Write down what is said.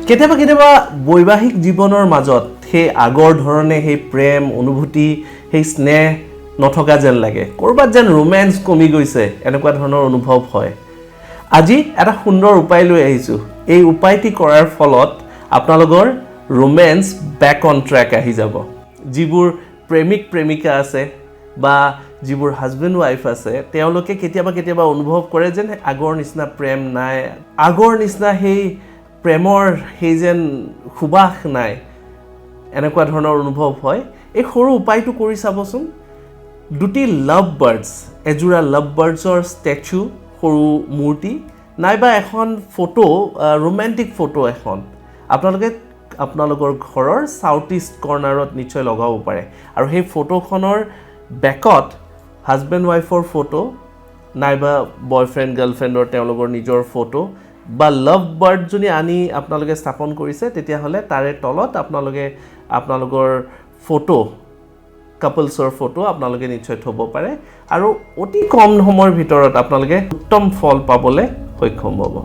কেতিয়াবা কেতিয়াবা বৈবাহিক জীৱনৰ মাজত সেই আগৰ ধৰণে সেই প্ৰেম অনুভূতি সেই স্নেহ নথকা যেন লাগে কৰবাত যেন ৰোমেন্স কমি গৈছে এনেকুৱা ধৰণৰ অনুভৱ হয় আজি এটা সুন্দৰ উপায় লৈ আহিছো এই উপায়টি কৰাৰ ফলত আপোনালোকৰ ৰোমেন্স ব্যাক অন ট্ৰেক আহি যাব যিবোৰ প্ৰেমিক প্ৰেমিকা আছে বা যিবোৰ হাজবেণ্ড ৱাইফ আছে তেওঁলোকে কেতিয়াবা অনুভৱ কৰে যেন আগৰ নিচিনা প্ৰেম নাই আগৰ নিচিনা সেই প্ৰেমৰ সেই যেন সুবাস নাই এনেকুৱা ধৰণৰ অনুভৱ হয় এই সৰু উপায়টো কৰি চাবচোন দুটি লাভ বাৰ্ডছ এজোৰা লাভ বাৰ্ডছৰ ষ্টেচু সৰু মূৰ্তি নাইবা এখন ফটো ৰোমেণ্টিক ফটো এখন আপোনালোকে আপোনালোকৰ ঘৰৰ সাউথ ইষ্ট কৰ্নাৰত নিশ্চয় লগাব পাৰে আৰু সেই ফটোখনৰ বেকত হাজবেণ্ড ৱাইফৰ ফটো নাইবা বয়ফ্ৰেণ্ড গাৰ্লফ্ৰেণ্ডৰ তেওঁলোকৰ নিজৰ ফটো বা লাভ বাৰ্ডজনী আনি আপোনালোকে স্থাপন কৰিছে তেতিয়াহ'লে তাৰে তলত আপোনালোকে আপোনালোকৰ ফটো কাপলছৰ ফটো আপোনালোকে নিশ্চয় থ'ব পাৰে আৰু অতি কম সময়ৰ ভিতৰত আপোনালোকে উত্তম ফল পাবলৈ সক্ষম হ'ব